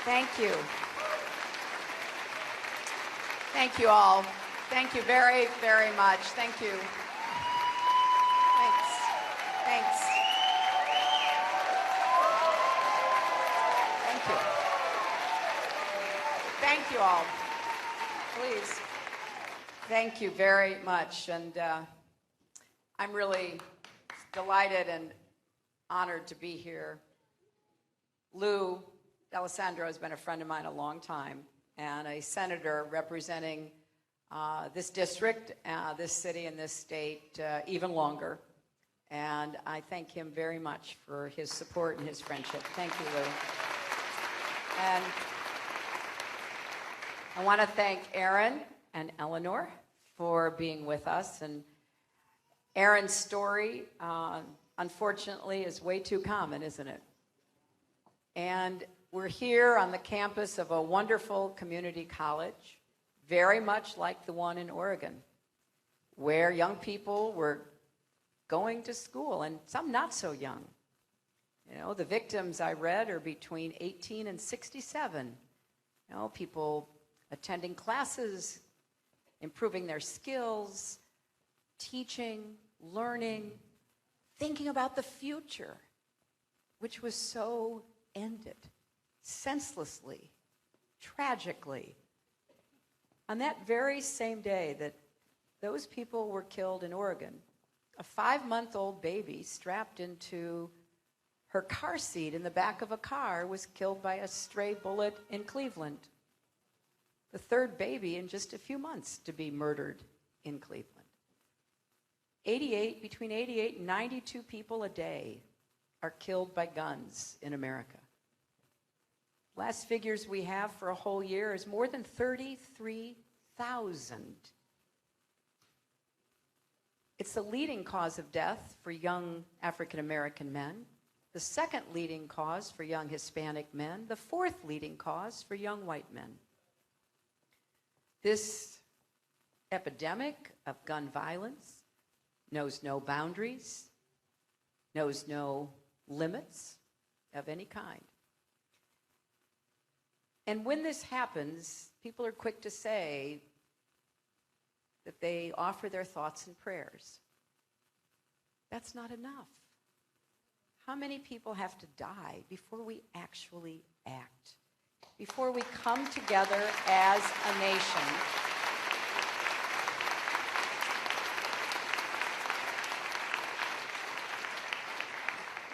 Thank you. Thank you all. Thank you very, very much. Thank you. Thanks. Thanks. Thank you. Thank you all. Please. Thank you very much. And I'm really delighted and honored to be here. Lou D'Alessandro has been a friend of mine a long time, and a senator representing this district, this city, and this state even longer. And I thank him very much for his support and his friendship. Thank you, Lou. And I want to thank Aaron and Eleanor for being with us. And Aaron's story, unfortunately, is way too common, isn't it? And we're here on the campus of a wonderful community college, very much like the one in Oregon, where young people were going to school, and some not so young. You know, the victims I read are between 18 and 67. You know, people attending classes, improving their skills, teaching, learning, thinking about the future, which was so ended senselessly, tragically. On that very same day that those people were killed in Oregon, a 5-month-old baby strapped into her car seat in the back of a car was killed by a stray bullet in Cleveland. The third baby in just a few months to be murdered in Cleveland. Between 88 and 92 people a day are killed by guns in America. Last figures we have for a whole year is more than 33,000. It's the leading cause of death for young African American men, the second leading cause for young Hispanic men, the fourth leading cause for young white men. This epidemic of gun violence knows no boundaries, knows no limits of any kind. And when this happens, people are quick to say that they offer their thoughts and prayers. That's not enough. How many people have to die before we actually act? Before we come together as a nation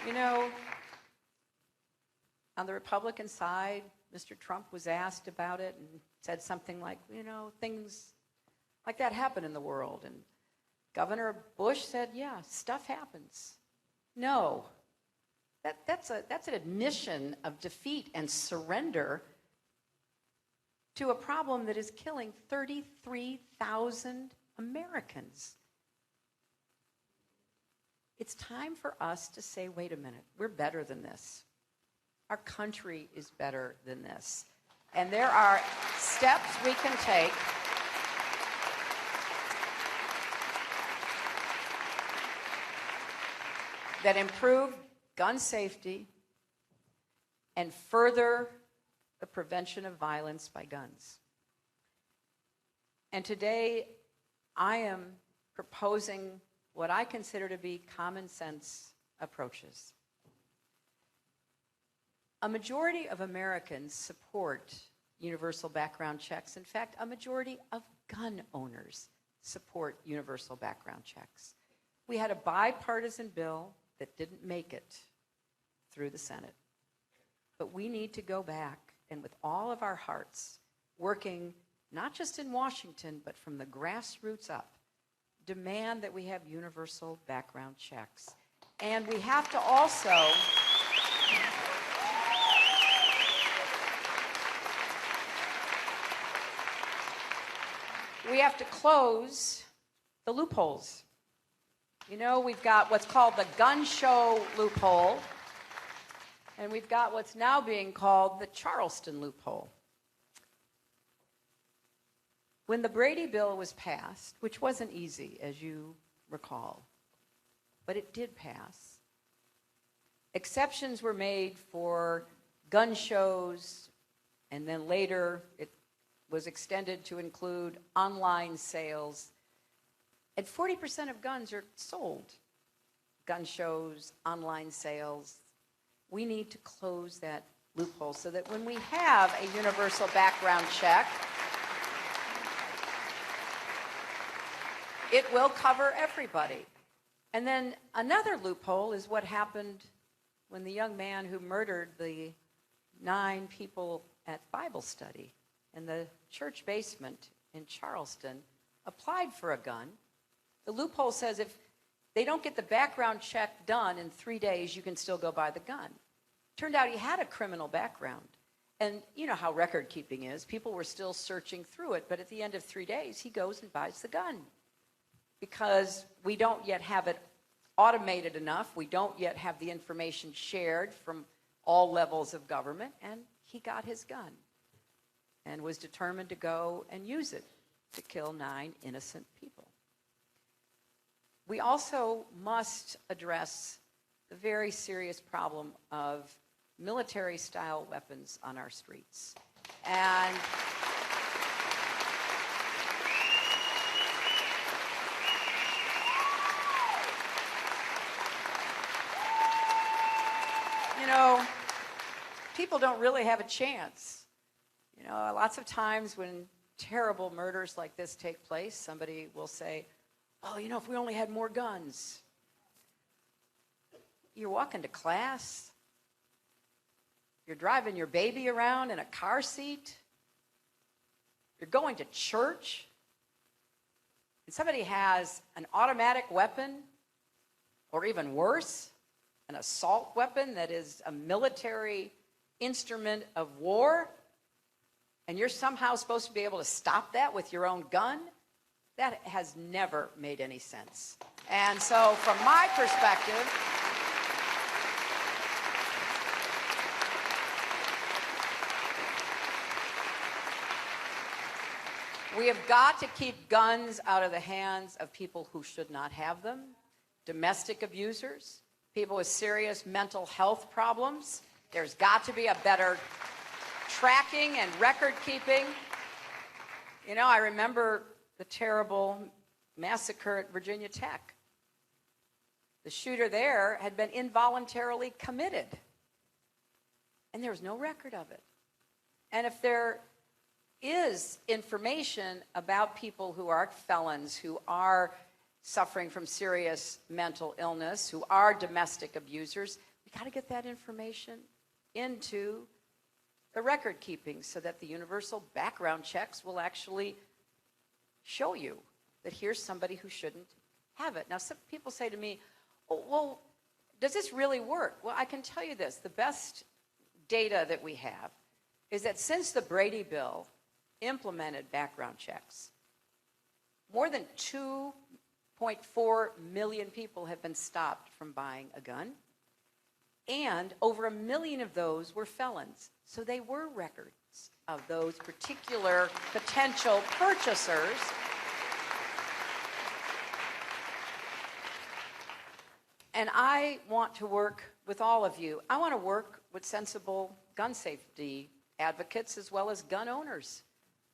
You know, on the Republican side, Mr. Trump was asked about it and said something like, you know, things like that happen in the world. And Governor Bush said, yeah, stuff happens. No, that's an admission of defeat and surrender to a problem that is killing 33,000 Americans. It's time for us to say, wait a minute, we're better than this. Our country is better than this. And there are steps we can take that improve gun safety and further the prevention of violence by guns. And today, I am proposing what I consider to be common sense approaches. A majority of Americans support universal background checks. In fact, a majority of gun owners support universal background checks. We had a bipartisan bill that didn't make it through the Senate. But we need to go back and with all of our hearts, working not just in Washington, but from the grassroots up, demand that we have universal background checks. And we have to also close the loopholes. You know, we've got what's called the gun show loophole, and we've got what's now being called the Charleston loophole. When the Brady bill was passed, which wasn't easy, as you recall, but it did pass, exceptions were made for gun shows And then later, it was extended to include online sales. And 40% of guns are sold. Gun shows, online sales. We need to close that loophole so that when we have a universal background check, it will cover everybody. And then another loophole is what happened when the young man who murdered the 9 people at Bible study in the church basement in Charleston applied for a gun. The loophole says if they don't get the background check done in 3 days, you can still go buy the gun. Turned out he had a criminal background. And you know how record keeping is. People were still searching through it, but at the end of 3 days, he goes and buys the gun. Because we don't yet have it automated enough. We don't yet have the information shared from all levels of government. And he got his gun and was determined to go and use it to kill 9 innocent people. We also must address the very serious problem of military-style weapons on our streets. And you know, people don't really have a chance. You know, lots of times when terrible murders like this take place, somebody will say, oh, you know, if we only had more guns. You're walking to class. You're driving your baby around in a car seat. You're going to church. And somebody has an automatic weapon, or even worse, an assault weapon that is a military instrument of war, and you're somehow supposed to be able to stop that with your own gun. That has never made any sense. And so from my perspective, we have got to keep guns out of the hands of people who should not have them, domestic abusers, people with serious mental health problems. There's got to be a better tracking and record keeping. You know, I remember the terrible massacre at Virginia Tech. The shooter there had been involuntarily committed, and there was no record of it. And if there is information about people who are felons, who are suffering from serious mental illness, who are domestic abusers, we got to get that information into the record keeping so that the universal background checks will actually show you that here's somebody who shouldn't have it. Now, some people say to me, oh, well, does this really work? Well, I can tell you this. The best data that we have is that since the Brady Bill implemented background checks, more than 2.4 million people have been stopped from buying a gun, and over 1 million of those were felons. So they were records of those particular potential purchasers. And I want to work with all of you. I want to work with sensible gun safety advocates as well as gun owners.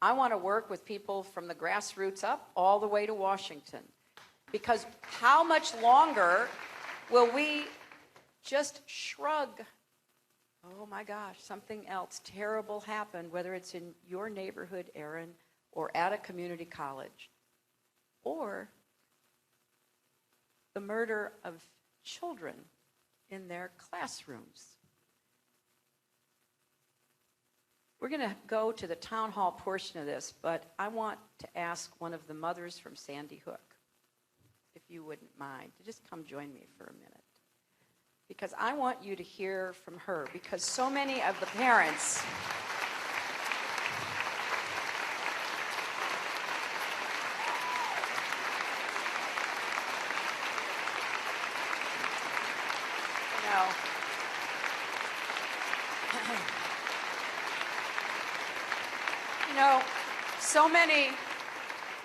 I want to work with people from the grassroots up all the way to Washington. Because how much longer will we just shrug? Oh my gosh, something else terrible happened, whether it's in your neighborhood, Aaron, or at a community college, or the murder of children in their classrooms. We're going to go to the town hall portion of this, but I want to ask one of the mothers from Sandy Hook, if you wouldn't mind, to just come join me for a minute. Because I want you to hear from her, because so many of the parents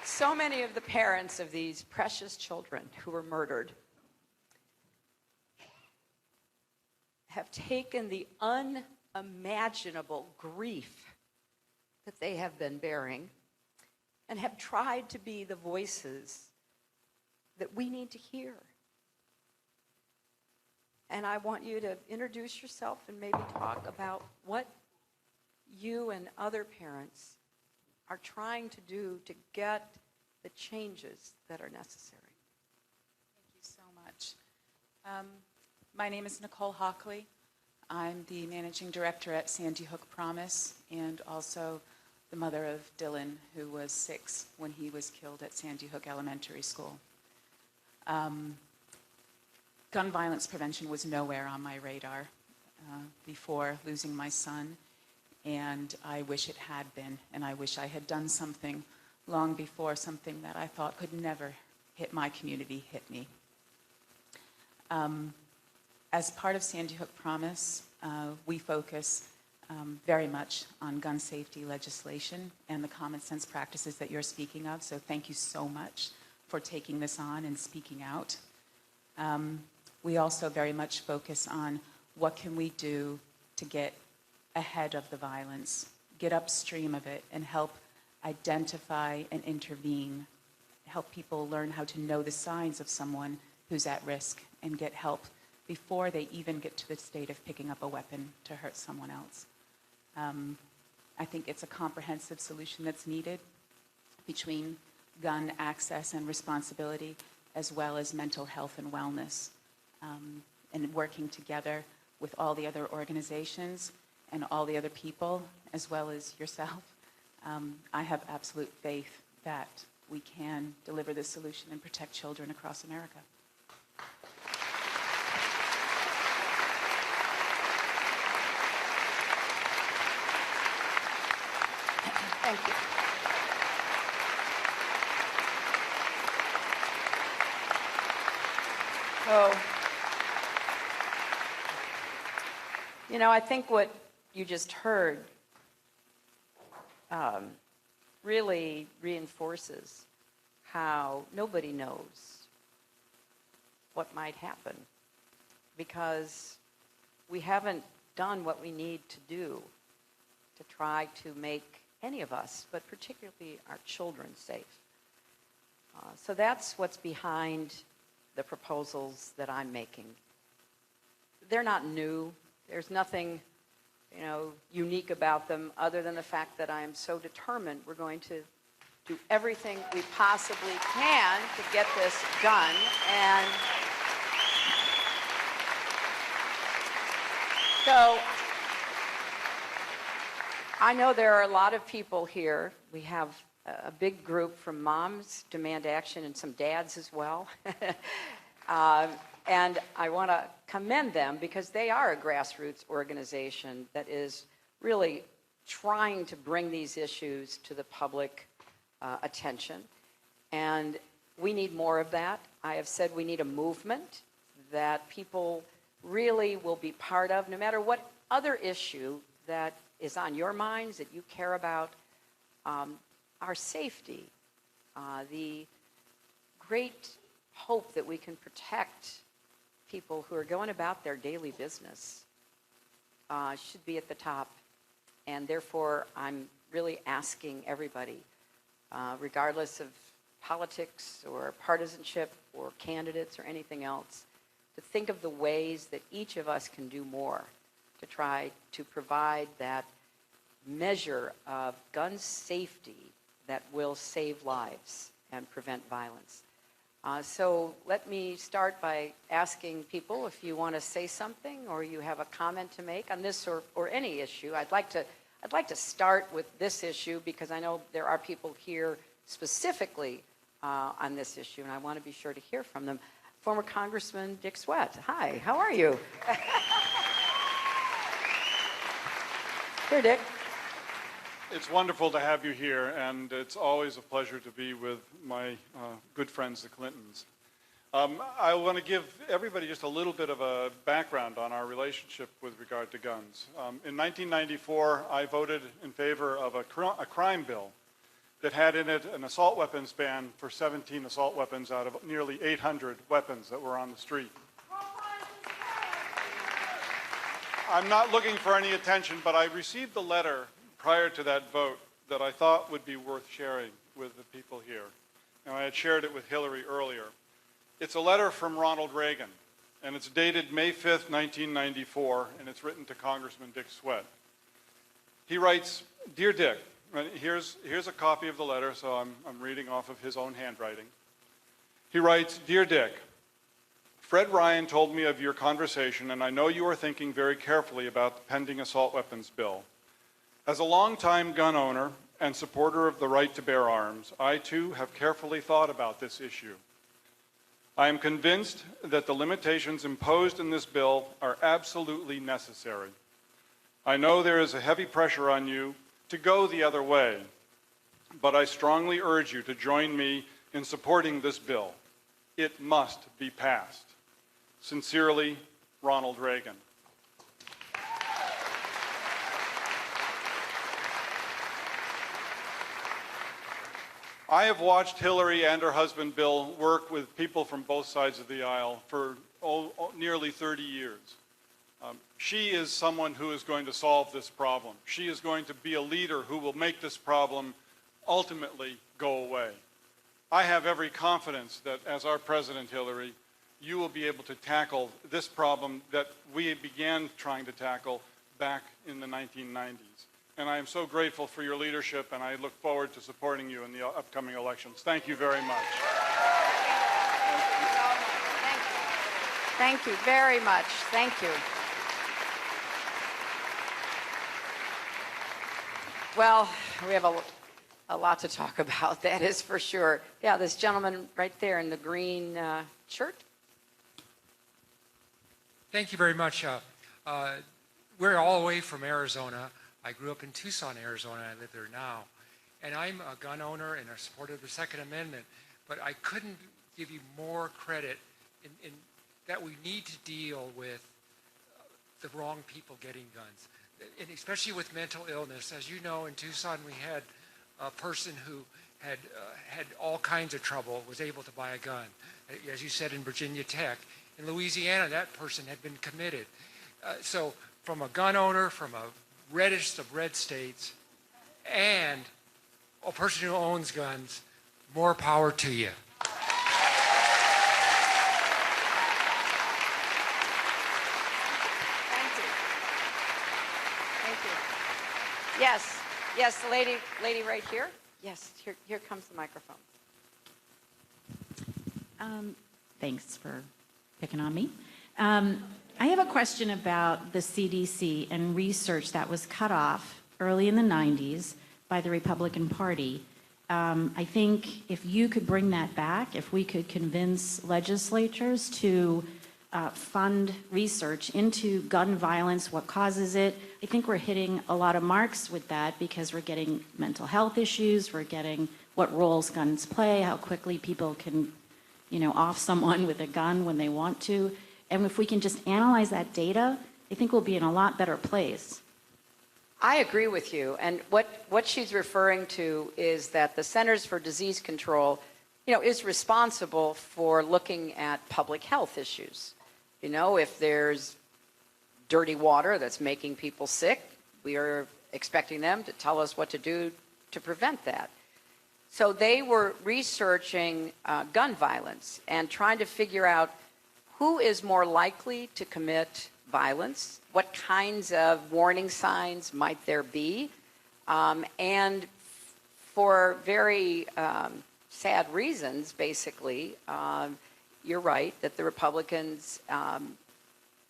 so many of the parents of these precious children who were murdered have taken the unimaginable grief that they have been bearing and have tried to be the voices that we need to hear. And I want you to introduce yourself and maybe talk about what you and other parents are trying to do to get the changes that are necessary. Thank you so much. My name is Nicole Hockley. I'm the managing director at Sandy Hook Promise and also the mother of Dylan, who was 6 when he was killed at Sandy Hook Elementary School. Gun violence prevention was nowhere on my radar before losing my son, and I wish it had been, and I wish I had done something long before something that I thought could never hit my community hit me. As part of Sandy Hook Promise, we focus very much on gun safety legislation and the common sense practices that you're speaking of, so thank you so much for taking this on and speaking out. We also very much focus on what can we do to get ahead of the violence, get upstream of it, and help identify and intervene, help people learn how to know the signs of someone who's at risk and get help before they even get to the state of picking up a weapon to hurt someone else. I think it's a comprehensive solution that's needed between gun access and responsibility, as well as mental health and wellness, and working together with all the other organizations and all the other people, as well as yourself. I have absolute faith that we can deliver this solution and protect children across America. Thank you. So, I think what you just heard really reinforces how nobody knows what might happen, because we haven't done what we need to do to try to make any of us, but particularly our children, safe. So that's what's behind the proposals that I'm making. They're not new. There's nothing, unique about them other than the fact that I am so determined we're going to do everything we possibly can to get this done. And so I know there are a lot of people here. We have a big group from Moms Demand Action and some dads as well. And I want to commend them because they are a grassroots organization that is really trying to bring these issues to the public attention. And we need more of that. I have said we need a movement that people really will be part of, no matter what other issue that is on your minds, that you care about. Our safety, the great hope that we can protect people who are going about their daily business should be at the top. And therefore, I'm really asking everybody, regardless of politics or partisanship or candidates or anything else, to think of the ways that each of us can do more to try to provide that measure of gun safety that will save lives and prevent violence. So let me start by asking people if you want to say something or you have a comment to make on this or any issue. I'd like to start with this issue because I know there are people here specifically on this issue, and I want to be sure to hear from them. Former Congressman Dick Swett. Hi, how are you? Here, Dick. It's wonderful to have you here, and it's always a pleasure to be with my good friends, the Clintons. I want to give everybody just a little bit of a background on our relationship with regard to guns. In 1994, I voted in favor of a crime bill that had in it an assault weapons ban for 17 assault weapons out of nearly 800 weapons that were on the street. I'm not looking for any attention, but I received a letter prior to that vote that I thought would be worth sharing with the people here. And I had shared it with Hillary earlier. It's a letter from Ronald Reagan, and it's dated May 5th, 1994, and it's written to Congressman Dick Swett. He writes, "Dear Dick," and here's a copy of the letter, so I'm reading off of his own handwriting. He writes, "Dear Dick, Fred Ryan told me of your conversation, and I know you are thinking very carefully about the pending assault weapons bill. As a longtime gun owner and supporter of the right to bear arms, I too have carefully thought about this issue. I am convinced that the limitations imposed in this bill are absolutely necessary. I know there is a heavy pressure on you to go the other way, but I strongly urge you to join me in supporting this bill. It must be passed. Sincerely, Ronald Reagan." I have watched Hillary and her husband Bill work with people from both sides of the aisle for nearly 30 years. She is someone who is going to solve this problem. She is going to be a leader who will make this problem ultimately go away. I have every confidence that as our president, Hillary, you will be able to tackle this problem that we began trying to tackle back in the 1990s. And I am so grateful for your leadership, and I look forward to supporting you in the upcoming elections. Thank you very much. Thank you very much. Thank you. Well, we have a lot to talk about, that is for sure. Yeah, this gentleman right there in the green shirt. Thank you very much. We're all the way from Arizona. I grew up in Tucson, Arizona. I live there now. And I'm a gun owner and a supporter of the Second Amendment. But I couldn't give you more credit in that we need to deal with the wrong people getting guns, and especially with mental illness. As you know, in Tucson, we had a person who had all kinds of trouble, was able to buy a gun. As you said, in Virginia Tech. In Louisiana, that person had been committed. So from a gun owner, from a reddest of red states, and a person who owns guns, more power to you. Thank you. Thank you. Yes, the lady right here. Yes, here comes the microphone. Thanks for picking on me. I have a question about the CDC and research that was cut off early in the 90s by the Republican Party. I think if you could bring that back, if we could convince legislatures to fund research into gun violence, what causes it, I think we're hitting a lot of marks with that, because we're getting mental health issues, we're getting what roles guns play, how quickly people can, off someone with a gun when they want to. And if we can just analyze that data, I think we'll be in a lot better place. I agree with you. And what she's referring to is that the Centers for Disease Control, is responsible for looking at public health issues. If there's dirty water that's making people sick, we are expecting them to tell us what to do to prevent that. So they were researching gun violence and trying to figure out who is more likely to commit violence, what kinds of warning signs might there be, and for very sad reasons, basically, you're right that the Republicans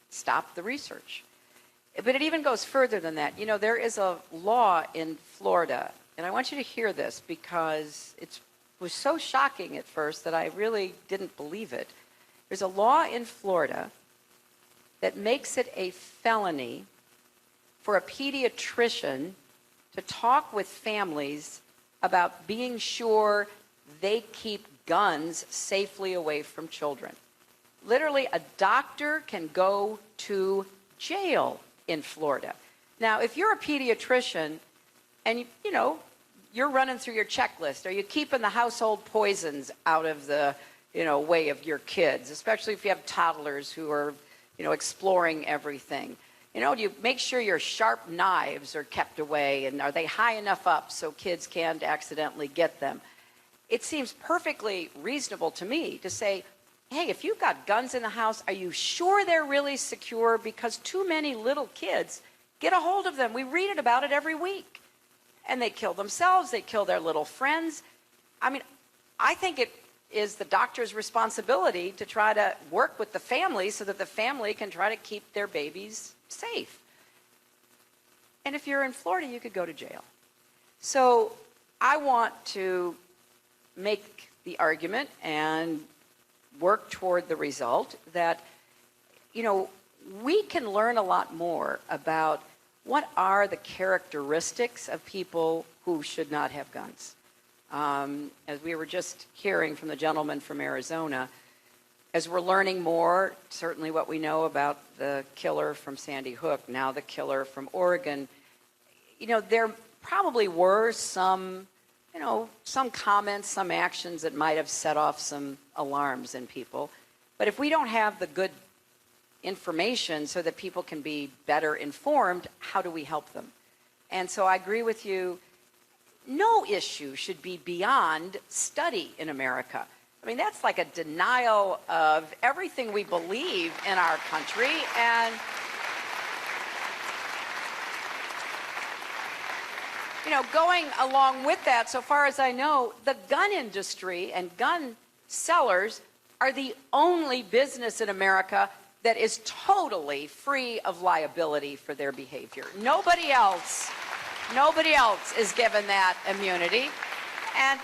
stopped the research. But it even goes further than that. There is a law in Florida, and I want you to hear this because it was so shocking at first that I really didn't believe it. There's a law in Florida that makes it a felony for a pediatrician to talk with families about being sure they keep guns safely away from children. Literally, a doctor can go to jail in Florida. Now, if you're a pediatrician and, you're running through your checklist, are you keeping the household poisons out of the way of your kids, especially if you have toddlers who are, exploring everything. You know, do you make sure your sharp knives are kept away, and are they high enough up so kids can't accidentally get them? It seems perfectly reasonable to me to say, hey, if you've got guns in the house, are you sure they're really secure? Because too many little kids get a hold of them. We read about it every week. And they kill themselves, they kill their little friends. I mean, I think it is the doctor's responsibility to try to work with the family so that the family can try to keep their babies safe. And if you're in Florida, you could go to jail. So I want to make the argument and work toward the result that, you know, we can learn a lot more about what are the characteristics of people who should not have guns. As we were just hearing from the gentleman from Arizona, as we're learning more, certainly what we know about the killer from Sandy Hook, now the killer from Oregon, you know, there probably were some, you know, some comments, some actions that might have set off some alarms in people. But if we don't have the good information so that people can be better informed, how do we help them? And so I agree with you. No issue should be beyond study in America. I mean, that's like a denial of everything we believe in our country. And, you know, going along with that, so far as I know, the gun industry and gun sellers are the only business in America that is totally free of liability for their behavior. Nobody else is given that immunity. And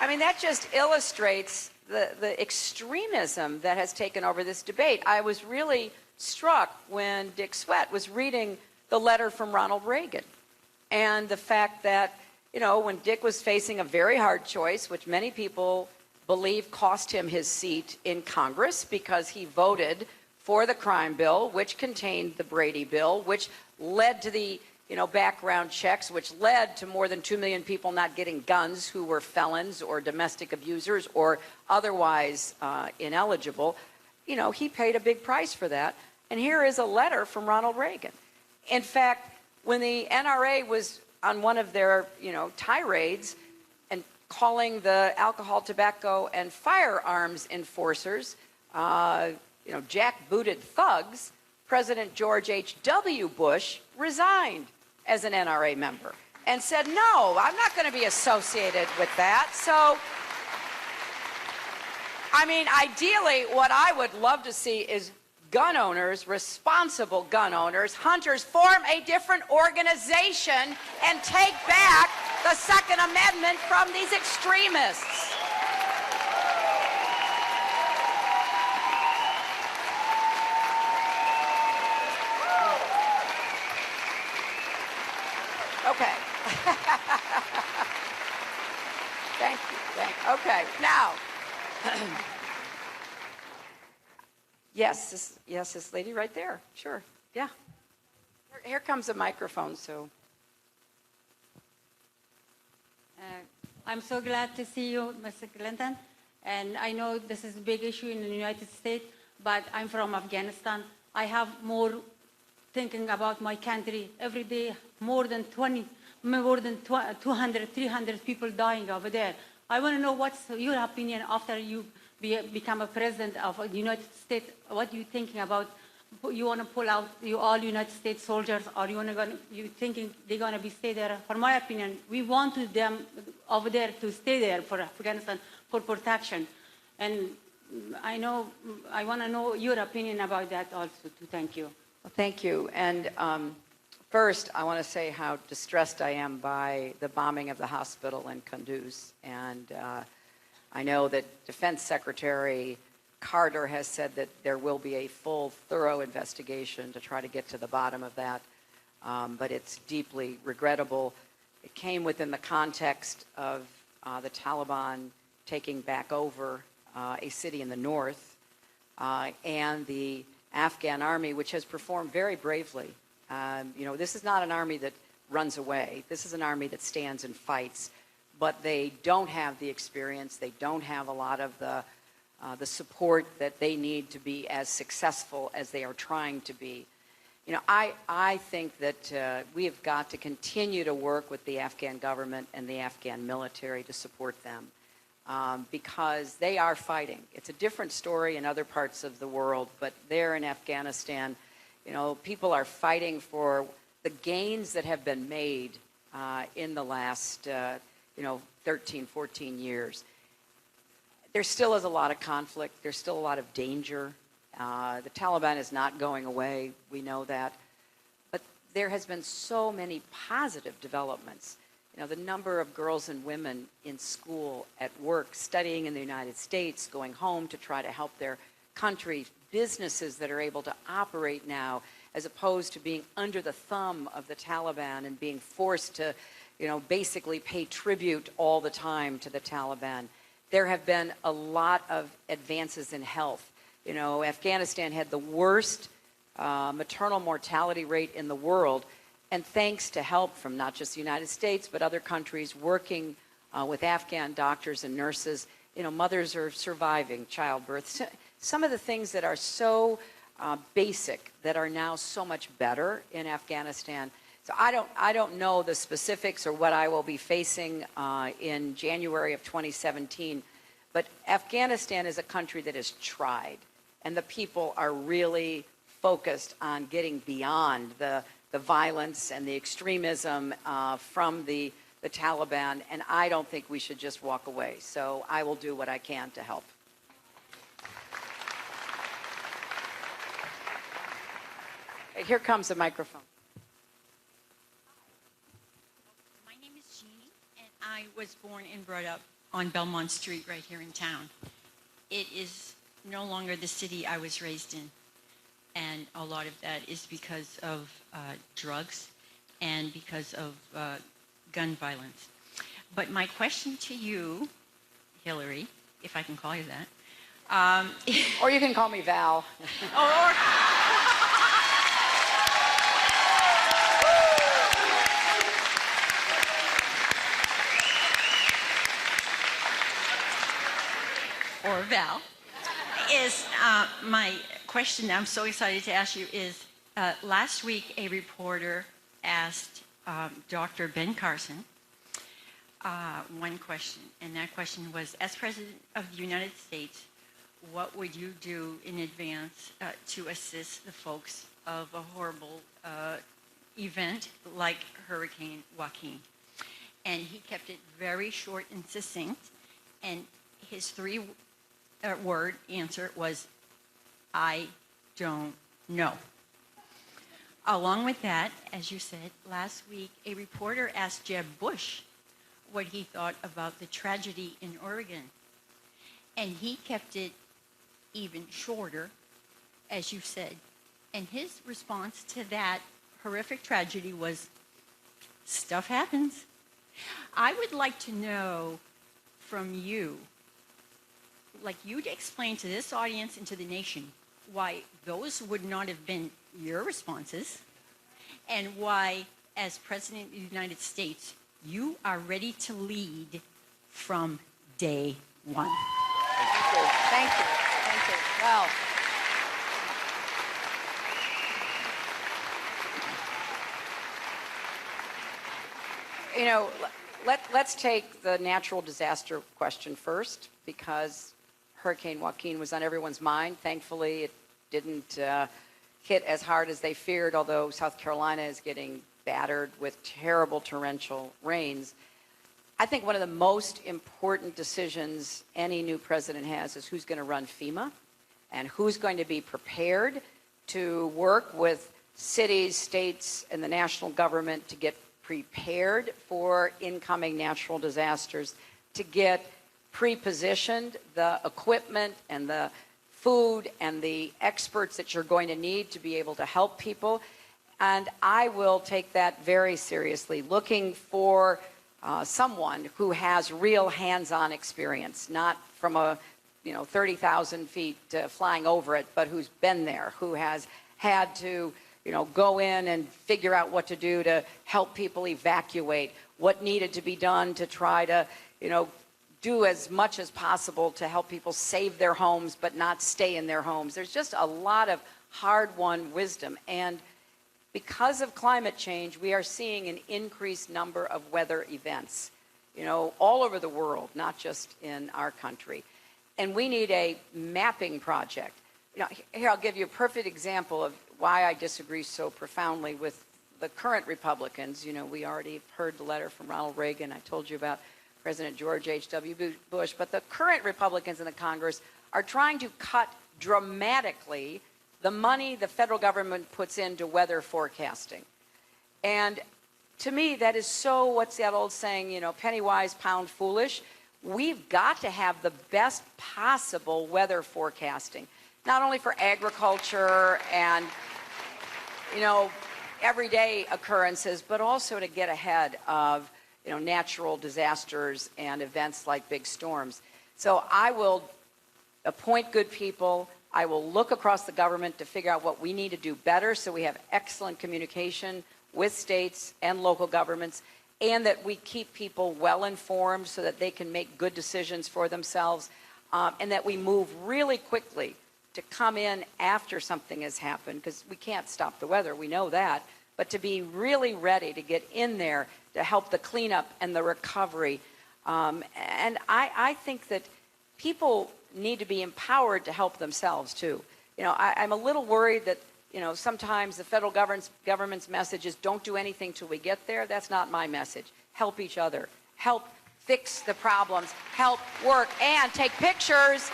I mean, that just illustrates the extremism that has taken over this debate. I was really struck when Dick Sweat was reading the letter from Ronald Reagan, and the fact that, you know, when Dick was facing a very hard choice, which many people believe cost him his seat in Congress because he voted for the crime bill, which contained the Brady bill, which led to the, you know, background checks, which led to more than 2 million people not getting guns who were felons or domestic abusers or otherwise ineligible. You know, he paid a big price for that. And here is a letter from Ronald Reagan. In fact, when the NRA was on one of their, you know, tirades and calling the alcohol, tobacco, and firearms enforcers, you know, jackbooted thugs, President George H.W. Bush resigned as an NRA member and said, no, I'm not going to be associated with that. So, I mean, ideally, what I would love to see is gun owners, responsible gun owners, hunters, form a different organization and take back the Second Amendment from these extremists. Okay. Thank you. Okay. Now, yes, this lady right there. Sure. Yeah. Here comes a microphone. So. I'm so glad to see you, Mr. Clinton. And I know this is a big issue in the United States, but I'm from Afghanistan. I have more thinking about my country every day. More than 200, 300 people dying over there. I want to know what's your opinion after you become a president of the United States. What are you thinking about? You want to pull out all United States soldiers, or you thinking they're going to be stay there? For my opinion, we want them over there to stay there for Afghanistan for protection. And I want to know your opinion about that also too. Thank you. Well, thank you. And first, I want to say how distressed I am by the bombing of the hospital in Kunduz. And I know that Defense Secretary Carter has said that there will be a full, thorough investigation to try to get to the bottom of that. But it's deeply regrettable. It came within the context of the Taliban taking back over a city in the north and the Afghan army, which has performed very bravely. You know, this is not an army that runs away. This is an army that stands and fights. But they don't have the experience. They don't have a lot of the support that they need to be as successful as they are trying to be. I think that we have got to continue to work with the Afghan government and the Afghan military to support them because they are fighting. It's a different story in other parts of the world, but there in Afghanistan, people are fighting for the gains that have been made in the last, 13, 14 years. There still is a lot of conflict. There's still a lot of danger. The Taliban is not going away. We know that. But there has been so many positive developments. The number of girls and women in school, at work, studying in the United States, going home to try to help their country, businesses that are able to operate now, as opposed to being under the thumb of the Taliban and being forced to, basically pay tribute all the time to the Taliban. There have been a lot of advances in health. Afghanistan had the worst maternal mortality rate in the world, and thanks to help from not just the United States, but other countries working with Afghan doctors and nurses, mothers are surviving childbirth. Some of the things that are so basic that are now so much better in Afghanistan. So I don't know the specifics or what I will be facing in January of 2017, but Afghanistan is a country that has tried, and the people are really focused on getting beyond the violence and the extremism from the Taliban, and I don't think we should just walk away. So I will do what I can to help. Here comes the microphone. My name is Jeannie, and I was born and brought up on Belmont Street right here in town. It is no longer the city I was raised in, and a lot of that is because of drugs and because of gun violence. But my question to you, Hillary, if I can call you that. Or you can call me Val. Or Val, is my question I'm so excited to ask you is, last week a reporter asked Dr. Ben Carson one question, and that question was, as President of the United States, what would you do in advance to assist the folks of a horrible event like Hurricane Joaquin? And he kept it very short and succinct, and his three-word answer was, I don't know. Along with that, as you said, last week, a reporter asked Jeb Bush what he thought about the tragedy in Oregon. And he kept it even shorter, as you said. And his response to that horrific tragedy was, stuff happens. I would like to know from you, like you to explain to this audience and to the nation why those would not have been your responses, and why, as President of the United States, you are ready to lead from day one. Thank you. Thank you. Thank you. Well, let's take the natural disaster question first, because Hurricane Joaquin was on everyone's mind. Thankfully, it didn't hit as hard as they feared, although South Carolina is getting battered with terrible torrential rains. I think one of the most important decisions any new president has is who's going to run FEMA and who's going to be prepared to work with cities, states, and the national government to get prepared for incoming natural disasters, to get pre-positioned the equipment and the food and the experts that you're going to need to be able to help people. And I will take that very seriously, looking for someone who has real hands-on experience, not from a 30,000 feet flying over it, but who's been there, who has had to go in and figure out what to do to help people evacuate, what needed to be done to try to do as much as possible to help people save their homes but not stay in their homes. There's just a lot of hard-won wisdom. And Because of climate change, we are seeing an increased number of weather events, all over the world, not just in our country. And we need a mapping project. Here, I'll give you a perfect example of why I disagree so profoundly with the current Republicans. We already heard the letter from Ronald Reagan. I told you about President George H.W. Bush. But the current Republicans in the Congress are trying to cut dramatically the money the federal government puts into weather forecasting. And to me, that is so, what's that old saying, penny wise, pound foolish. We've got to have the best possible weather forecasting, not only for agriculture and, everyday occurrences, but also to get ahead of, natural disasters and events like big storms. So I will appoint good people. I will look across the government to figure out what we need to do better so we have excellent communication with states and local governments, and that we keep people well informed so that they can make good decisions for themselves, and that we move really quickly to come in after something has happened, because we can't stop the weather, we know that, but to be really ready to get in there to help the cleanup and the recovery. And I think that people need to be empowered to help themselves too. I'm a little worried that sometimes the federal government's message is don't do anything till we get there. That's not my message. Help each other. Help fix the problems. Help work. And take pictures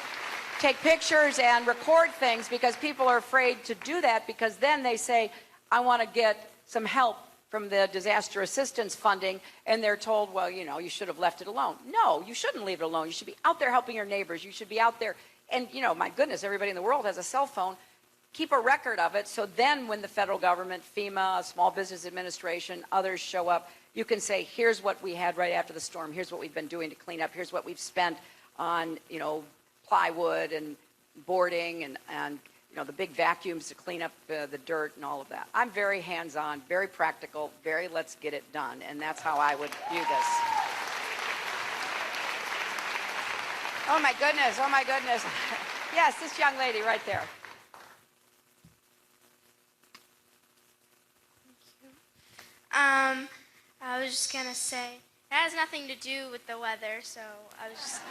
and record things, because people are afraid to do that, because then they say, I want to get some help from the disaster assistance funding, and they're told, well, you should have left it alone. No, you shouldn't leave it alone. You should be out there helping your neighbors. You should be out there. And, my goodness, everybody in the world has a cell phone. Keep a record of it, so then when the federal government, FEMA, Small Business Administration, others show up, you can say, here's what we had right after the storm. Here's what we've been doing to clean up. Here's what we've spent on, plywood and boarding and the big vacuums to clean up the dirt and all of that. I'm very hands-on, very practical, very let's get it done, and that's how I would view this. Oh my goodness. Yes, this young lady right there. I was just gonna say, it has nothing to do with the weather, so I was just,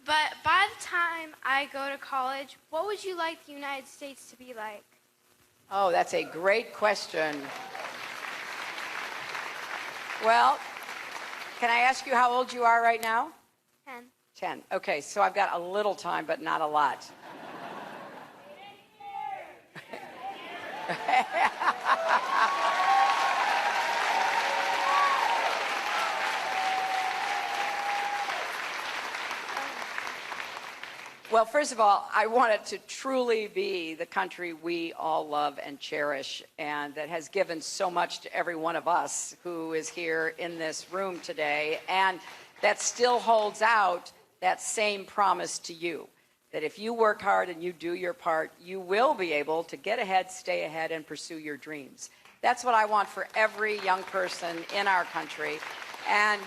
but by the time I go to college, what would you like the United States to be like? Oh, that's a great question. Well, can I ask you how old you are right now? 10. 10. Okay, so I've got a little time, but not a lot. Well, first of all, I want it to truly be the country we all love and cherish, and that has given so much to every one of us who is here in this room today, and that still holds out that same promise to you, that if you work hard and you do your part, you will be able to get ahead, stay ahead, and pursue your dreams. That's what I want for every young person in our country. And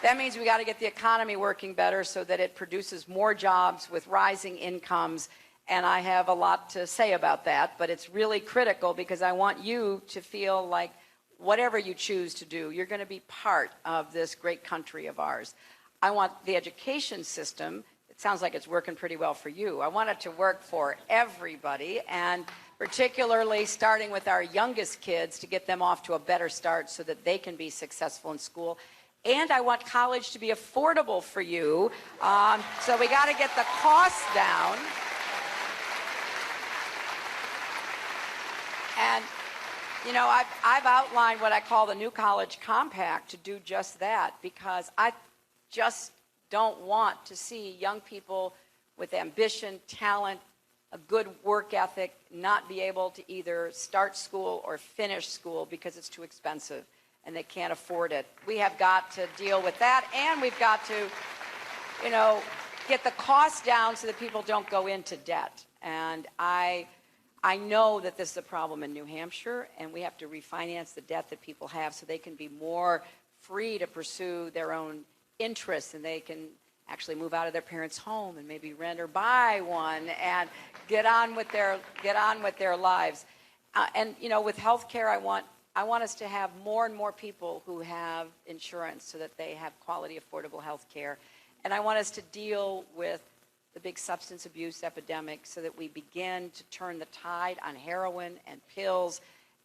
that means we got to get the economy working better so that it produces more jobs with rising incomes. And I have a lot to say about that, but it's really critical because I want you to feel like whatever you choose to do, you're going to be part of this great country of ours. I want the education system, it sounds like it's working pretty well for you. I want it to work for everybody, and particularly starting with our youngest kids to get them off to a better start so that they can be successful in school. And I want college to be affordable for you. So we got to get the costs down. And, I've outlined what I call the New College Compact to do just that, because I just don't want to see young people with ambition, talent, a good work ethic not be able to either start school or finish school because it's too expensive and they can't afford it. We have got to deal with that, and we've got to, get the costs down so that people don't go into debt. And I know that this is a problem in New Hampshire, and we have to refinance the debt that people have so they can be more free to pursue their own interests, and they can actually move out of their parents' home and maybe rent or buy one and get on with their lives. And you know, with healthcare, I want us to have more and more people who have insurance so that they have quality, affordable health care. And I want us to deal with the big substance abuse epidemic so that we begin to turn the tide on heroin and pills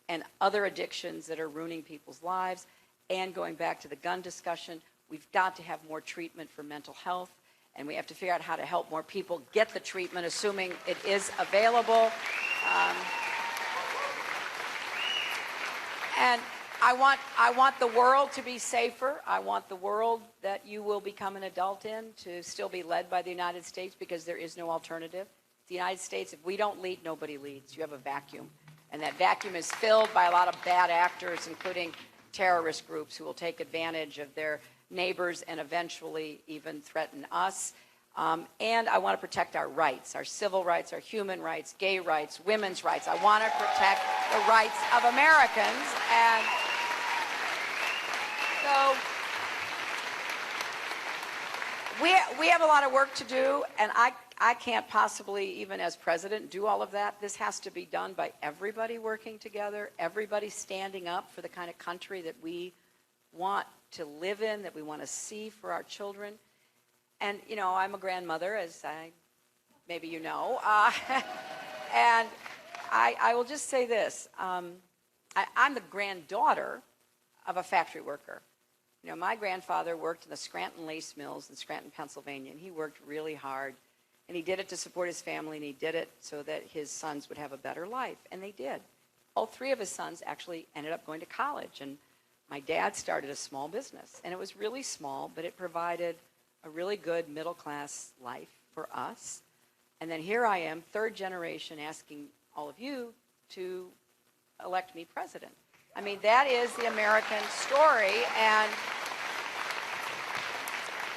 and other addictions that are ruining people's lives. And going back to the gun discussion, we've got to have more treatment for mental health, and we have to figure out how to help more people get the treatment, assuming it is available. And I want the world to be safer. I want the world that you will become an adult in to still be led by the United States, because there is no alternative. The United States, if we don't lead, nobody leads. You have a vacuum. And that vacuum is filled by a lot of bad actors, including terrorist groups who will take advantage of their neighbors and eventually even threaten us. And I want to protect our rights, our civil rights, our human rights, gay rights, women's rights. I want to protect the rights of Americans. And so we have a lot of work to do, and I can't possibly, even as president, do all of that. This has to be done by everybody working together, everybody standing up for the kind of country that we want to live in, that we want to see for our children. And, you know, I'm a grandmother, as maybe you know. And I will just say this. I'm the granddaughter of a factory worker. You know, my grandfather worked in the Scranton lace mills in Scranton, Pennsylvania, and he worked really hard. And he did it to support his family, and he did it so that his sons would have a better life. And they did. All three of his sons actually ended up going to college. And my dad started a small business. And it was really small, but it provided a really good middle-class life for us. And then here I am, third generation, asking all of you to elect me president. I mean, that is the American story. And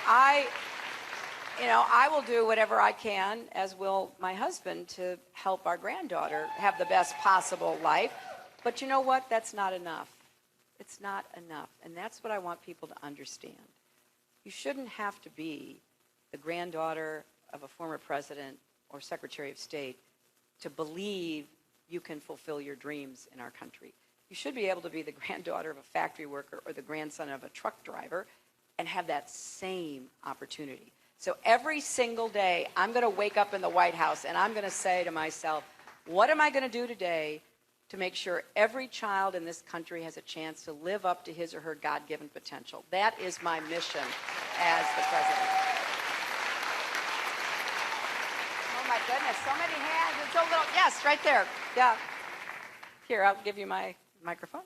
I will do whatever I can, as will my husband, to help our granddaughter have the best possible life. But you know what? That's not enough. It's not enough. And that's what I want people to understand. You shouldn't have to be the granddaughter of a former president or Secretary of State to believe you can fulfill your dreams in our country. You should be able to be the granddaughter of a factory worker or the grandson of a truck driver and have that same opportunity. So every single day, I'm going to wake up in the White House and I'm going to say to myself, what am I going to do today to make sure every child in this country has a chance to live up to his or her God-given potential? That is my mission as the president. Oh my goodness, so many hands. It's so little. Yes, right there. Yeah. Here, I'll give you my microphone.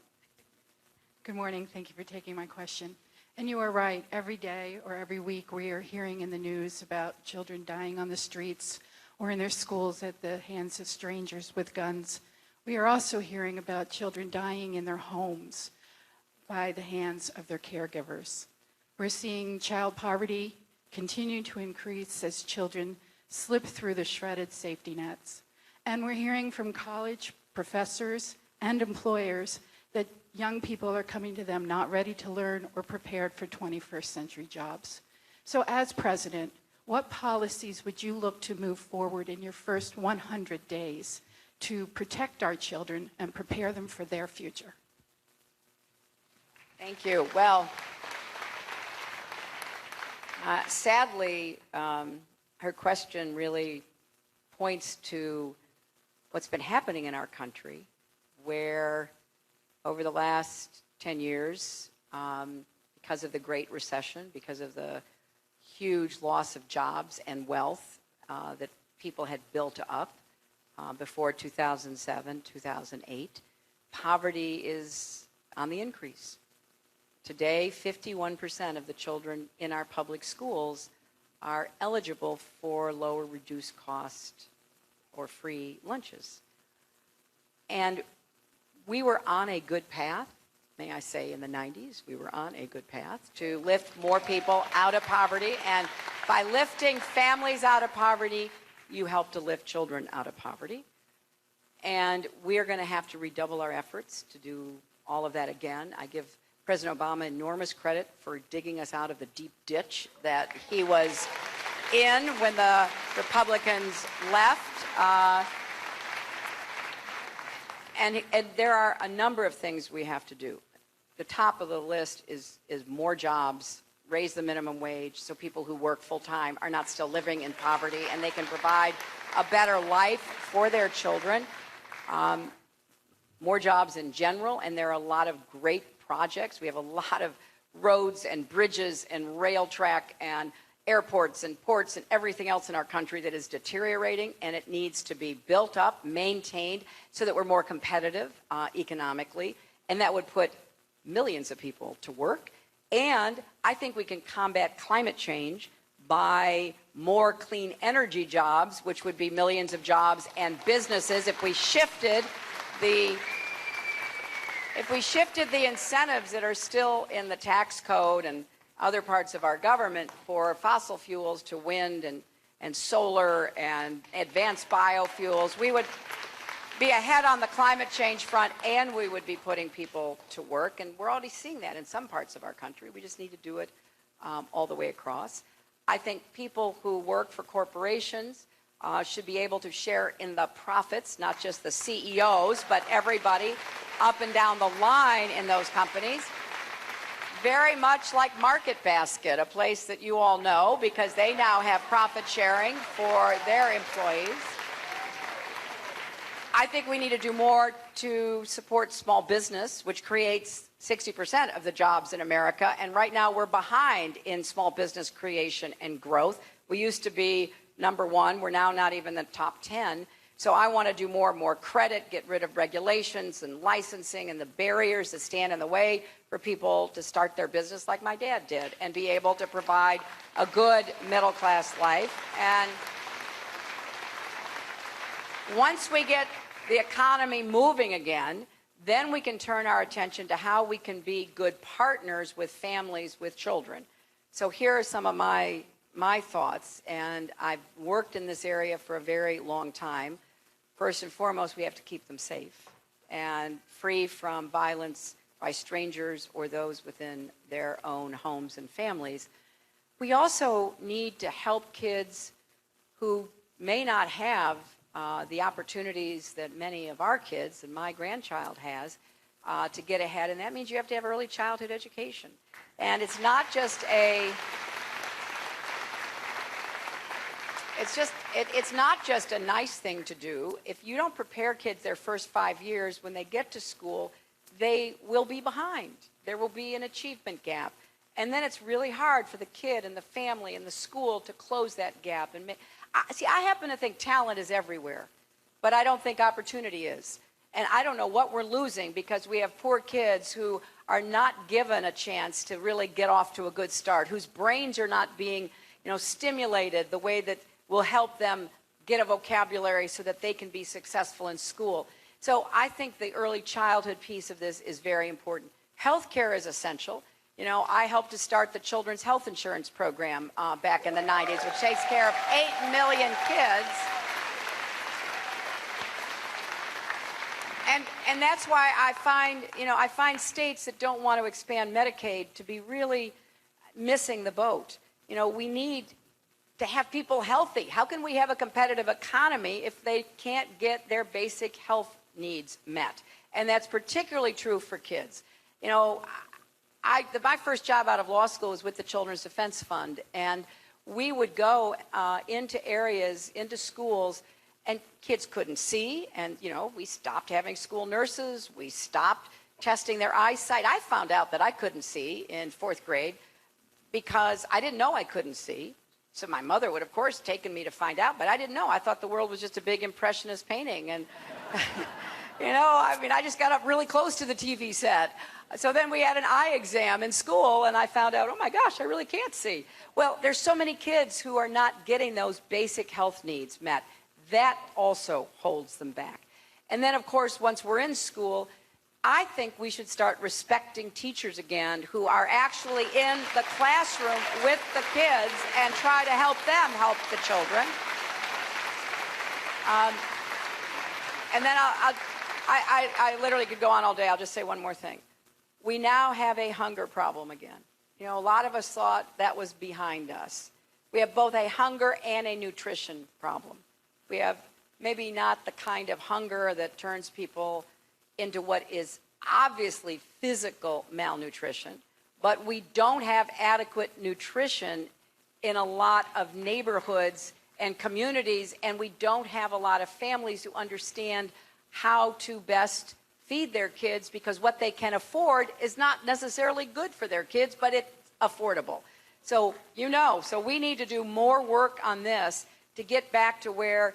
Good morning. Thank you for taking my question. And you are right. Every day or every week we are hearing in the news about children dying on the streets or in their schools at the hands of strangers with guns. We are also hearing about children dying in their homes by the hands of their caregivers. We're seeing child poverty continue to increase as children slip through the shredded safety nets. And we're hearing from college professors and employers that young people are coming to them not ready to learn or prepared for 21st century jobs. So as president, what policies would you look to move forward in your first 100 days to protect our children and prepare them for their future? Thank you. Well, sadly, her question really points to what's been happening in our country, where over the last 10 years, because of the Great Recession, because of the huge loss of jobs and wealth that people had built up before 2007, 2008, poverty is on the increase. Today, 51% of the children in our public schools are eligible for lower reduced cost or free lunches. And we were on a good path, may I say, in the 90s. We were on a good path to lift more people out of poverty. And by lifting families out of poverty, you help to lift children out of poverty. And we are going to have to redouble our efforts to do all of that again. I give President Obama enormous credit for digging us out of the deep ditch that he was in when the Republicans left. And there are a number of things we have to do. The top of the list is more jobs, raise the minimum wage so people who work full-time are not still living in poverty and they can provide a better life for their children. More jobs in general, and there are a lot of great projects. We have a lot of roads and bridges and rail track and airports and ports and everything else in our country that is deteriorating, and it needs to be built up, maintained, so that we're more competitive economically, and that would put millions of people to work. And I think we can combat climate change by more clean energy jobs, which would be millions of jobs and businesses if we shifted the incentives that are still in the tax code and other parts of our government for fossil fuels to wind and solar and advanced biofuels. We would be ahead on the climate change front, and we would be putting people to work. And we're already seeing that in some parts of our country. We just need to do it all the way across. I think people who work for corporations should be able to share in the profits, not just the CEOs, but everybody up and down the line in those companies. Very much like Market Basket, a place that you all know because they now have profit sharing for their employees. I think we need to do more to support small business, which creates 60% of the jobs in America. And right now we're behind in small business creation and growth. We used to be #1. We're now not even the top 10. So I want to do more credit, get rid of regulations and licensing and the barriers that stand in the way for people to start their business like my dad did and be able to provide a good middle-class life. And once we get the economy moving again, then we can turn our attention to how we can be good partners with families with children. So here are some of my thoughts, and I've worked in this area for a very long time. First and foremost, we have to keep them safe and free from violence by strangers or those within their own homes and families. We also need to help kids who may not have the opportunities that many of our kids and my grandchild has to get ahead, and that means you have to have early childhood education. And it's not just it's not just a nice thing to do. If you don't prepare kids their first 5 years, when they get to school, they will be behind. There will be an achievement gap. And then it's really hard for the kid and the family and the school to close that gap. And I happen to think talent is everywhere, but I don't think opportunity is. And I don't know what we're losing because we have poor kids who are not given a chance to really get off to a good start, whose brains are not being, stimulated the way that will help them get a vocabulary so that they can be successful in school. So I think the early childhood piece of this is very important. Healthcare is essential. I helped to start the Children's Health Insurance Program back in the 90s, which takes care of 8 million kids. And that's why I find states that don't want to expand Medicaid to be really missing the boat. We need to have people healthy. How can we have a competitive economy if they can't get their basic health needs met? And that's particularly true for kids. My first job out of law school was with the Children's Defense Fund, and we would go into areas, into schools, and kids couldn't see, and we stopped having school nurses, we stopped testing their eyesight. I found out that I couldn't see in 4th grade because I didn't know I couldn't see. So my mother would, of course, taken me to find out, but I didn't know. I thought the world was just a big impressionist painting, and I just got up really close to the TV set. So then we had an eye exam in school, and I found out, oh my gosh, I really can't see. Well, there's so many kids who are not getting those basic health needs met. That also holds them back. And then, of course, once we're in school, I think we should start respecting teachers again who are actually in the classroom with the kids and try to help them help the children. And then I literally could go on all day. I'll just say one more thing. we now have a hunger problem again. You know, a lot of us thought that was behind us. We have both a hunger and a nutrition problem. We have maybe not the kind of hunger that turns people into what is obviously physical malnutrition, but we don't have adequate nutrition in a lot of neighborhoods and communities, and we don't have a lot of families who understand how to best feed their kids, because what they can afford is not necessarily good for their kids, but it's affordable. So, so we need to do more work on this to get back to where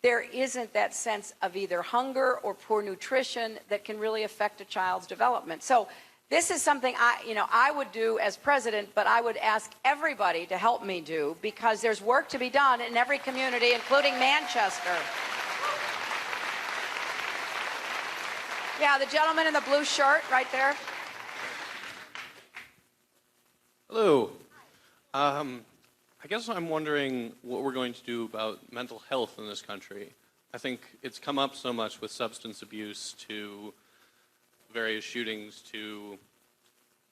there isn't that sense of either hunger or poor nutrition that can really affect a child's development. So this is something I would do as president, but I would ask everybody to help me do, because there's work to be done in every community, including Manchester. Yeah, the gentleman in the blue shirt right there. Hello. I guess I'm wondering what we're going to do about mental health in this country. I think it's come up so much with substance abuse to various shootings to,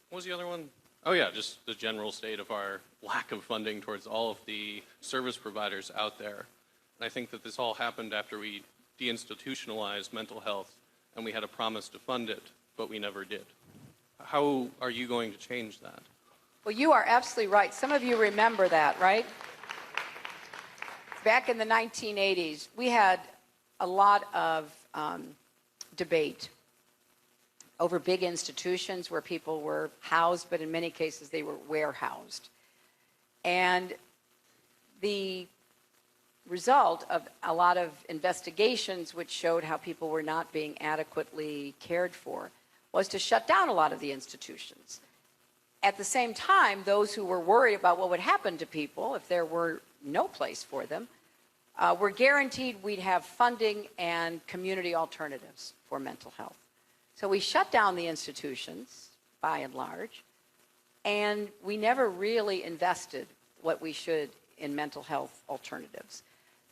what was the other one? Oh yeah, just the general state of our lack of funding towards all of the service providers out there. And I think that this all happened after we deinstitutionalized mental health and we had a promise to fund it, but we never did. How are you going to change that? Well, you are absolutely right. Some of you remember that, right? Back in the 1980s, we had a lot of debate over big institutions where people were housed, but in many cases they were warehoused. And the result of a lot of investigations which showed how people were not being adequately cared for was to shut down a lot of the institutions. At the same time, those who were worried about what would happen to people if there were no place for them were guaranteed we'd have funding and community alternatives for mental health. So we shut down the institutions, by and large, and we never really invested what we should in mental health alternatives.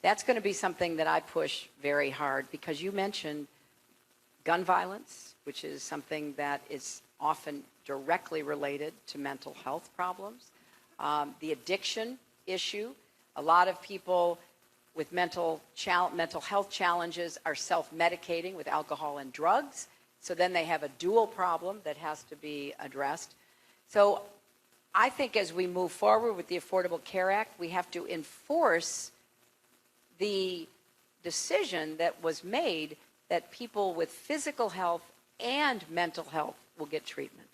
That's going to be something that I push very hard, because you mentioned gun violence, which is something that is often directly related to mental health problems. The addiction issue, a lot of people with mental health challenges are self-medicating with alcohol and drugs, so then they have a dual problem that has to be addressed. So I think as we move forward with the Affordable Care Act, we have to enforce the decision that was made that people with physical health and mental health will get treatment.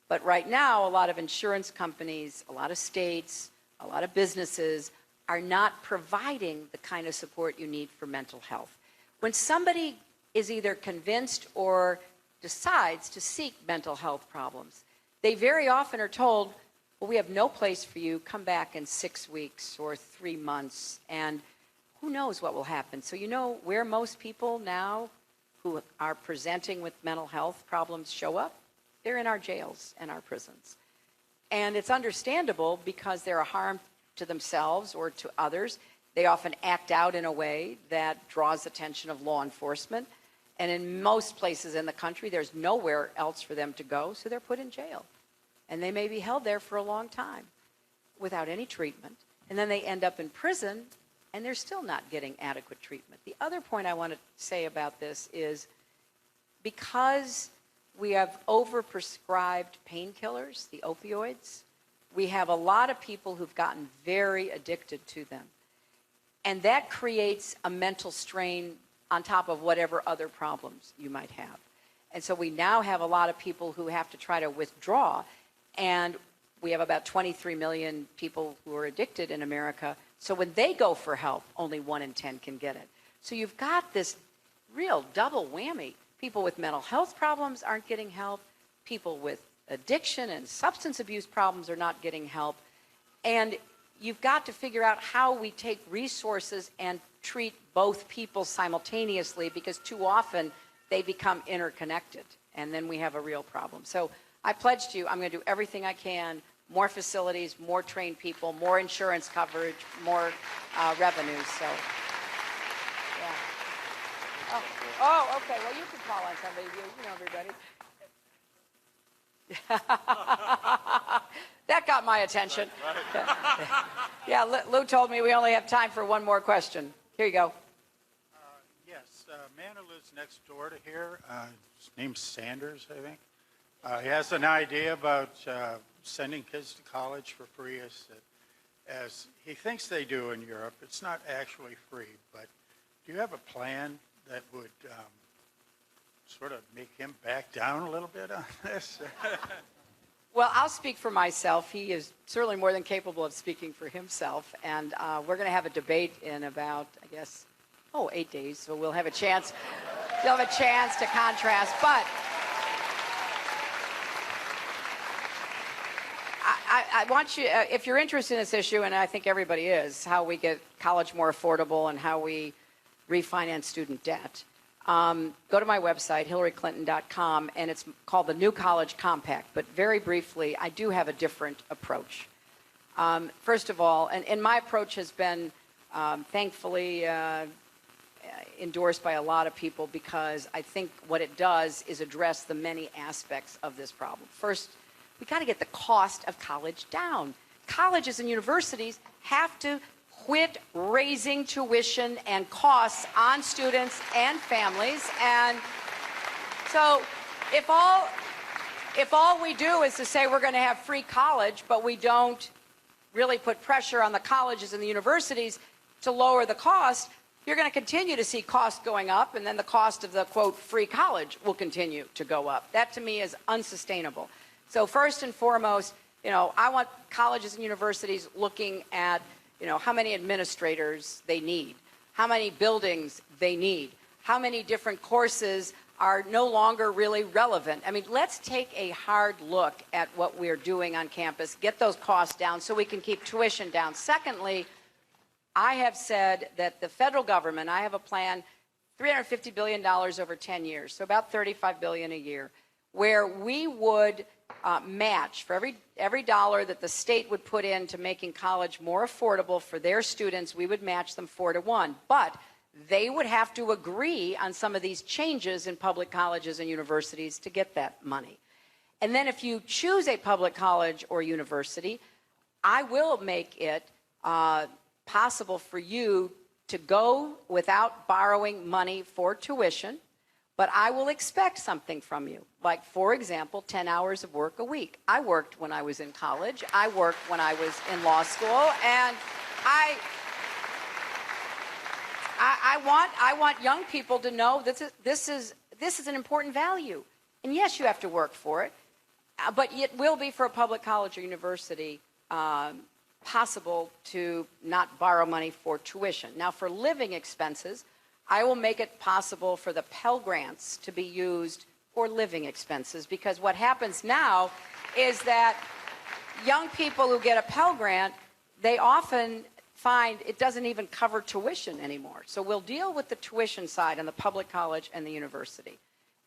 But right now, a lot of insurance companies, a lot of states, a lot of businesses are not providing the kind of support you need for mental health. When somebody is either convinced or decides to seek mental health problems, they very often are told, well, we have no place for you, come back in 6 weeks or 3 months, and who knows what will happen. So you know where most people now who are presenting with mental health problems show up? They're in our jails and our prisons. And it's understandable, because they're a harm to themselves or to others. They often act out in a way that draws attention of law enforcement. And in most places in the country, there's nowhere else for them to go, so they're put in jail. And they may be held there for a long time without any treatment. And then they end up in prison, and they're still not getting adequate treatment. The other point I want to say about this is, because we have overprescribed painkillers, the opioids, we have a lot of people who've gotten very addicted to them. And that creates a mental strain on top of whatever other problems you might have. And so we now have a lot of people who have to try to withdraw. And we have about 23 million people who are addicted in America. So when they go for help, only 1 in 10 can get it. So you've got this real double whammy. People with mental health problems aren't getting help. People with addiction and substance abuse problems are not getting help. And you've got to figure out how we take resources and treat both people simultaneously, because too often they become interconnected, and then we have a real problem. So I pledge to you, I'm going to do everything I can, more facilities, more trained people, more insurance coverage, more revenues. So, yeah. Oh, okay. Well, you can call on somebody. You know everybody. That got my attention. Yeah, Lou told me we only have time for one more question. Here you go. Yes, a man who lives next door to here, his name's Sanders, I think. He has an idea about sending kids to college for free as he thinks they do in Europe. It's not actually free, but do you have a plan that would sort of make him back down a little bit on this? Well, I'll speak for myself. He is certainly more than capable of speaking for himself. And we're going to have a debate in about, I guess, 8 days. So we'll have a chance. You'll have a chance to contrast. But I want you, if you're interested in this issue, and I think everybody is, how we get college more affordable and how we refinance student debt, go to my website, hillaryclinton.com, and it's called the New College Compact. But very briefly, I do have a different approach. First of all, and my approach has been thankfully endorsed by a lot of people, because I think what it does is address the many aspects of this problem. First, we got to get the cost of college down. Colleges and universities have to quit raising tuition and costs on students and families. And so if all we do is to say we're going to have free college, but we don't really put pressure on the colleges and the universities to lower the cost, you're going to continue to see costs going up, and then the cost of the, quote, free college will continue to go up. That, to me, is unsustainable. So first and foremost, I want colleges and universities looking at, how many administrators they need, how many buildings they need, how many different courses are no longer really relevant. I mean, let's take a hard look at what we're doing on campus, get those costs down so we can keep tuition down. Secondly, I have said that the federal government, I have a plan, $350 billion over 10 years, so about $35 billion a year, where we would match for every dollar that the state would put into making college more affordable for their students, we would match them 4 to 1. But they would have to agree on some of these changes in public colleges and universities to get that money. And then if you choose a public college or university, I will make it possible for you to go without borrowing money for tuition, but I will expect something from you. Like, for example, 10 hours of work a week. I worked when I was in college. I worked when I was in law school. And I want young people to know this is an important value. And yes, you have to work for it, but it will be for a public college or university possible to not borrow money for tuition. Now, for living expenses, I will make it possible for the Pell Grants to be used for living expenses, because what happens now is that young people who get a Pell Grant, they often find it doesn't even cover tuition anymore. So we'll deal with the tuition side on the public college and the university.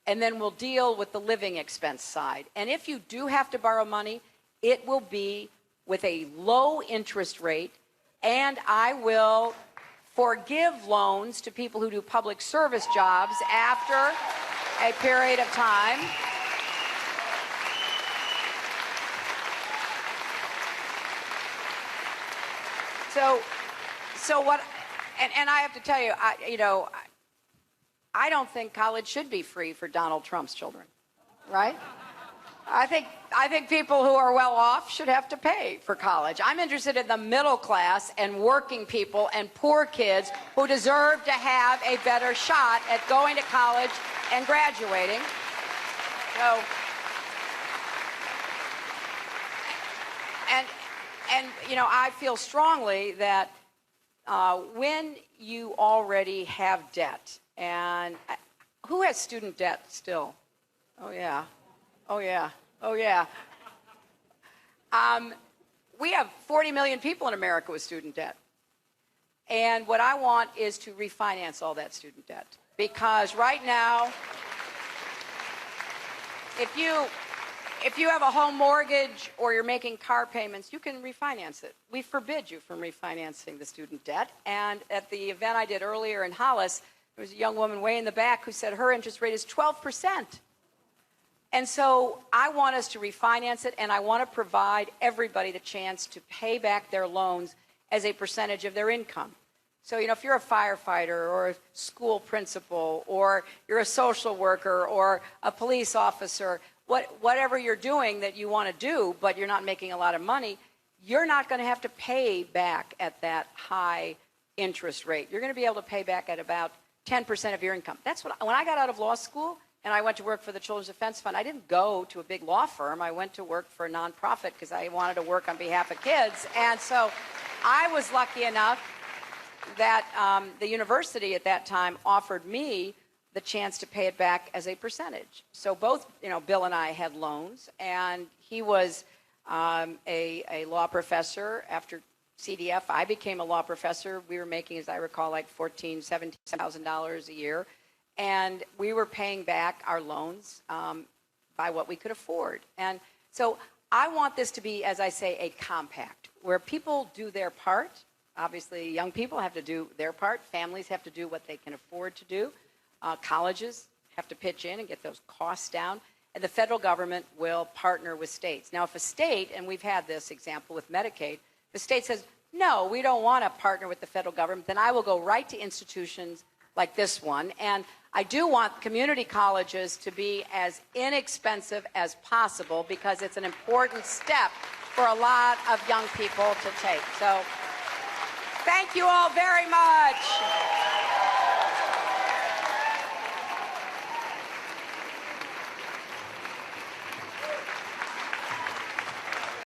And then we'll deal with the living expense side. And if you do have to borrow money, it will be with a low interest rate, and I will forgive loans to people who do public service jobs after a period of time. So what, and I have to tell you, I don't think college should be free for Donald Trump's children, right? I think people who are well off should have to pay for college. I'm interested in the middle class and working people and poor kids who deserve to have a better shot at going to college and graduating. So, and I feel strongly that when you already have debt, and who has student debt still? Oh, yeah. Oh, yeah. Oh, yeah. We have 40 million people in America with student debt. And what I want is to refinance all that student debt. Because right now, if you have a home mortgage or you're making car payments, you can refinance it. We forbid you from refinancing the student debt. And at the event I did earlier in Hollis, there was a young woman way in the back who said her interest rate is 12%. And so I want us to refinance it, and I want to provide everybody the chance to pay back their loans as a percentage of their income. So, if you're a firefighter or a school principal or you're a social worker or a police officer, whatever you're doing that you want to do, but you're not making a lot of money, you're not going to have to pay back at that high interest rate. You're going to be able to pay back at about 10% of your income. That's when I got out of law school and I went to work for the Children's Defense Fund. I didn't go to a big law firm. I went to work for a nonprofit because I wanted to work on behalf of kids. And so I was lucky enough that the university at that time offered me the chance to pay it back as a percentage. So both, Bill and I had loans, and he was a law professor. After CDF, I became a law professor. We were making, as I recall, like $14,000, $17,000 a year, and we were paying back our loans by what we could afford. And so I want this to be, as I say, a compact where people do their part. Obviously, young people have to do their part. Families have to do what they can afford to do. Colleges have to pitch in and get those costs down. And the federal government will partner with states. Now, if a state, and we've had this example with Medicaid, the state says, no, we don't want to partner with the federal government, then I will go right to institutions like this one. And I do want community colleges to be as inexpensive as possible because it's an important step for a lot of young people to take. So thank you all very much.